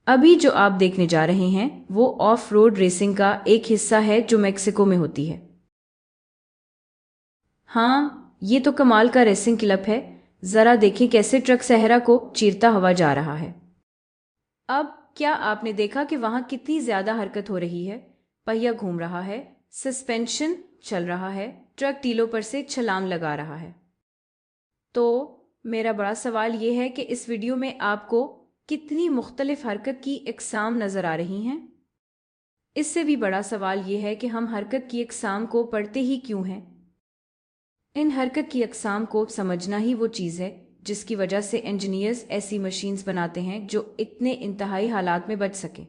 अभी जो आप देखने जा रहे हैं वो ऑफ रोड रेसिंग का एक हिस्सा है जो मेक्सिको में होती है। हाँ, ये तो कमाल का रेसिंग क्लब है। जरा देखें कैसे ट्रक सहरा को चीरता हुआ जा रहा है। अब क्या आपने देखा कि वहां कितनी ज्यादा हरकत हो रही है? पहिया घूम रहा है, सस्पेंशन चल रहा है, ट्रक टीलों पर से छलांग लगा रहा है। तो मेरा बड़ा सवाल ये है कि इस वीडियो में आपको कितनी मुख्तलिफ हरकत की इकसाम नजर आ रही हैं? इससे भी बड़ा सवाल ये है कि हम हरकत की इकसाम को पढ़ते ही क्यों हैं? इन हरकत की अकसाम को समझना ही वो चीज़ है जिसकी वजह से इंजीनियर्स ऐसी मशीन्स बनाते हैं जो इतने इंतहाई हालात में बच सकें।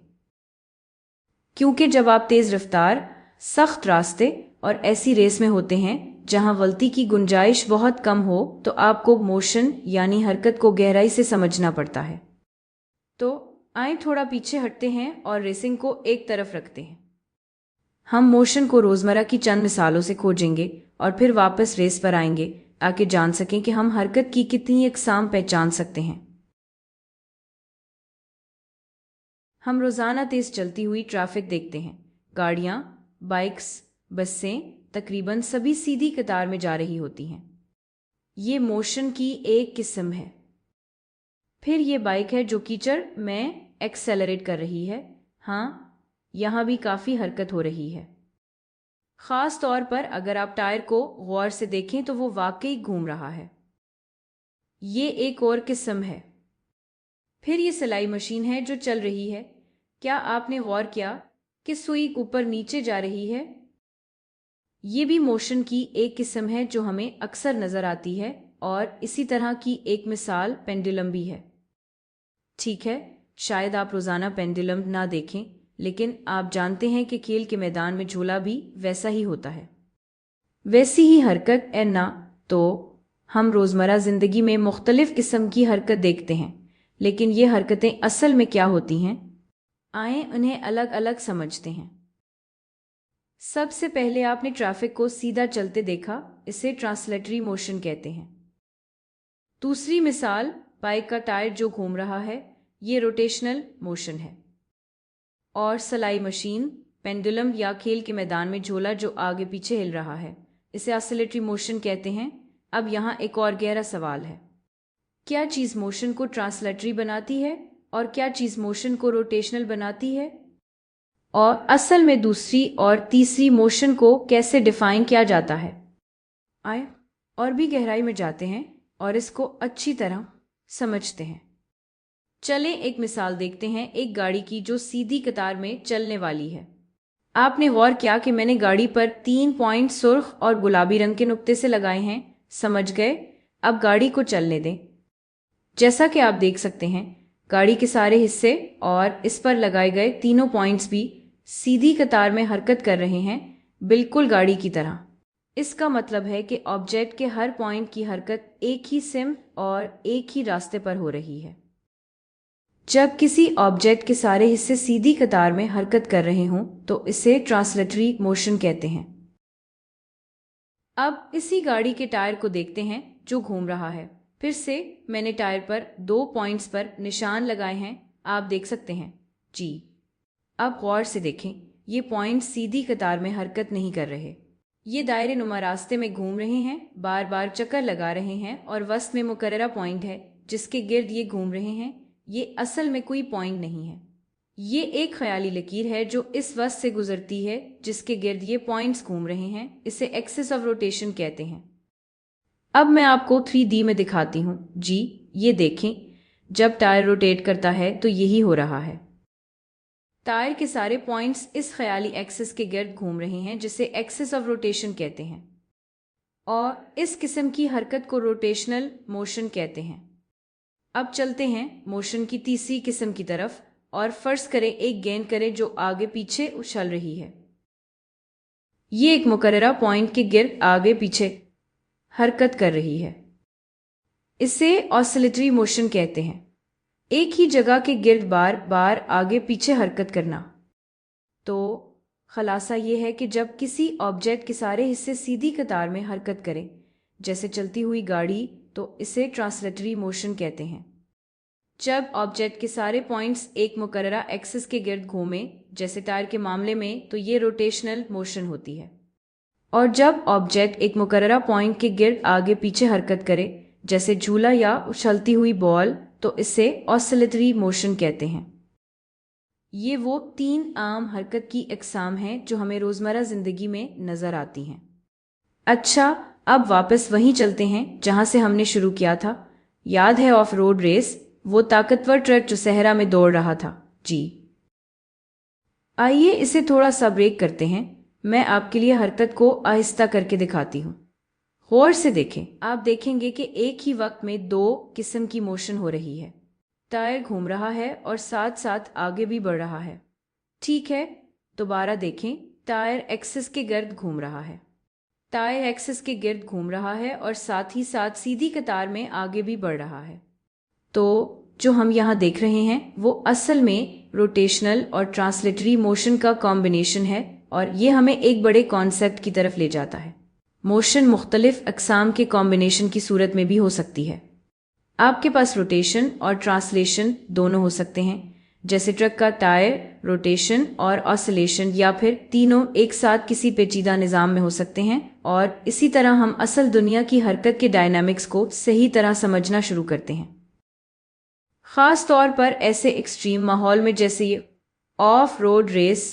क्योंकि जब आप तेज़ रफ्तार, सख्त रास्ते और ऐसी रेस में होते हैं जहां गलती की गुंजाइश बहुत कम हो तो आपको मोशन यानी हरकत को गहराई से समझना पड़ता है। तो आए थोड़ा पीछे हटते हैं और रेसिंग को एक तरफ रखते हैं। हम मोशन को रोज़मर्रा की चंद मिसालों से खोजेंगे और फिर वापस रेस पर आएंगे ताकि जान सकें कि हम हरकत की कितनी इकसाम पहचान सकते हैं। हम रोज़ाना तेज़ चलती हुई ट्रैफिक देखते हैं। गाड़ियाँ, बाइक्स, बसें तकरीबन सभी सीधी कतार में जा रही होती हैं। ये मोशन की एक किस्म है। फिर ये बाइक है जो कीचड़ में एक्सेलरेट कर रही है। हाँ, यहाँ भी काफ़ी हरकत हो रही है। ख़ास तौर पर अगर आप टायर को गौर से देखें तो वो वाकई घूम रहा है। ये एक और किस्म है। फिर ये सिलाई मशीन है जो चल रही है। क्या आपने गौर किया कि सुई ऊपर नीचे जा रही है? ये भी मोशन की एक किस्म है जो हमें अक्सर नज़र आती है और इसी तरह की एक मिसाल पेंडुलम भी है। ठीक है, शायद आप रोज़ाना पेंडुलम ना देखें, लेकिन आप जानते हैं कि खेल के मैदान में झूला भी वैसा ही होता है। वैसी ही हरकत है ना? तो हम रोज़मर्रा ज़िंदगी में मुख्तलिफ़ किस्म की हरकत देखते हैं, लेकिन ये हरकतें असल में क्या होती हैं? आए उन्हें अलग अलग समझते हैं। सबसे पहले आपने ट्रैफिक को सीधा चलते देखा, इसे ट्रांसलेटरी मोशन कहते हैं। दूसरी मिसाल, बाइक का टायर जो घूम रहा है, ये रोटेशनल मोशन है। और सिलाई मशीन, पेंडुलम या खेल के मैदान में झोला जो आगे पीछे हिल रहा है, इसे ऑसिलेटरी मोशन कहते हैं। अब यहाँ एक और गहरा सवाल है, क्या चीज़ मोशन को ट्रांसलेटरी बनाती है और क्या चीज़ मोशन को रोटेशनल बनाती है? और असल में दूसरी और तीसरी मोशन को कैसे डिफाइन किया जाता है? आए और भी गहराई में जाते हैं और इसको अच्छी तरह समझते हैं। चलें एक मिसाल देखते हैं एक गाड़ी की जो सीधी कतार में चलने वाली है। आपने गौर किया कि मैंने गाड़ी पर 3 पॉइंट सुर्ख और गुलाबी रंग के नुक्ते से लगाए हैं। समझ गए? अब गाड़ी को चलने दें। जैसा कि आप देख सकते हैं, गाड़ी के सारे हिस्से और इस पर लगाए गए तीनों पॉइंट्स भी सीधी कतार में हरकत कर रहे हैं, बिल्कुल गाड़ी की तरह। इसका मतलब है कि ऑब्जेक्ट के हर पॉइंट की हरकत एक ही सिम और एक ही रास्ते पर हो रही है। जब किसी ऑब्जेक्ट के सारे हिस्से सीधी कतार में हरकत कर रहे हों तो इसे ट्रांसलेटरी मोशन कहते हैं। अब इसी गाड़ी के टायर को देखते हैं जो घूम रहा है। फिर से मैंने टायर पर 2 पॉइंट्स पर निशान लगाए हैं, आप देख सकते हैं। जी, अब गौर से देखें, ये पॉइंट सीधी कतार में हरकत नहीं कर रहे। ये दायरे नुमा रास्ते में घूम रहे हैं, बार बार चक्कर लगा रहे हैं और वस्त में मुकर्ररा पॉइंट है जिसके गिर्द ये घूम रहे हैं। ये असल में कोई पॉइंट नहीं है, ये एक ख्याली लकीर है जो इस वस्त से गुजरती है जिसके गिर्द ये पॉइंट्स घूम रहे हैं। इसे एक्सिस ऑफ रोटेशन कहते हैं। अब मैं आपको 3D में दिखाती हूँ। जी, ये देखें, जब टायर रोटेट करता है तो यही हो रहा है। टायर के सारे पॉइंट्स इस ख्याली एक्सिस के गिर्द घूम रहे हैं जिसे एक्सिस ऑफ रोटेशन कहते हैं और इस किस्म की हरकत को रोटेशनल मोशन कहते हैं। अब चलते हैं मोशन की तीसरी किस्म की तरफ और फर्ज करें एक गेंद करें जो आगे पीछे उछल रही है। ये एक मुकर्ररा पॉइंट के गिर्द आगे पीछे हरकत कर रही है। इसे ऑसिलेटरी मोशन कहते हैं। एक ही जगह के गिर्द बार बार आगे पीछे हरकत करना। तो खलासा ये है कि जब किसी ऑब्जेक्ट के सारे हिस्से सीधी कतार में हरकत करें, जैसे चलती हुई गाड़ी, तो इसे ट्रांसलेटरी मोशन कहते हैं। جب آبجیکٹ کے سارے پوائنٹس ایک مقررہ ایکسس کے گرد گھومیں، جیسے ٹائر کے معاملے میں، تو یہ روٹیشنل موشن ہوتی ہے۔ اور جب آبجیکٹ ایک مقررہ پوائنٹ کے گرد آگے پیچھے حرکت کرے، جیسے جھولا یا اچھلتی ہوئی بال، تو اسے آسیلیٹری موشن کہتے ہیں۔ یہ وہ 3 عام حرکت کی اقسام ہیں جو ہمیں روزمرہ زندگی میں نظر آتی ہیں۔ اچھا، اب واپس وہیں چلتے ہیں جہاں سے ہم نے شروع کیا تھا۔ یاد ہے آف روڈ ریس، وہ طاقتور ٹرک جو صحرا میں دوڑ رہا تھا؟ جی۔ آئیے اسے تھوڑا سا بریک کرتے ہیں۔ میں آپ کے لیے حرکت کو آہستہ کر کے دکھاتی ہوں۔ غور سے دیکھیں، آپ دیکھیں گے کہ ایک ہی وقت میں 2 قسم کی موشن ہو رہی ہے۔ ٹائر گھوم رہا ہے اور ساتھ ساتھ آگے بھی بڑھ رہا ہے۔ ٹھیک ہے، دوبارہ دیکھیں، ٹائر ایکسس کے گرد گھوم رہا ہے۔ ٹائر ایکسس کے گرد گھوم رہا ہے اور ساتھ ہی ساتھ سیدھی قطار میں آگے بھی بڑھ رہا ہے۔ تو جو ہم یہاں دیکھ رہے ہیں وہ اصل میں روٹیشنل اور ٹرانسلیٹری موشن کا کمبینیشن ہے، اور یہ ہمیں ایک بڑے کانسیپٹ کی طرف لے جاتا ہے۔ موشن مختلف اقسام کے کمبینیشن کی صورت میں بھی ہو سکتی ہے۔ آپ کے پاس روٹیشن اور ٹرانسلیشن دونوں ہو سکتے ہیں، جیسے ٹرک کا ٹائر روٹیشن اور آسیلیشن، یا پھر تینوں ایک ساتھ کسی پیچیدہ نظام میں ہو سکتے ہیں، اور اسی طرح ہم اصل دنیا کی حرکت کے ڈائنامکس کو صحیح طرح سمجھنا شروع کرتے ہیں۔ خاص طور پر ایسے ایکسٹریم ماحول میں جیسے یہ آف روڈ ریس،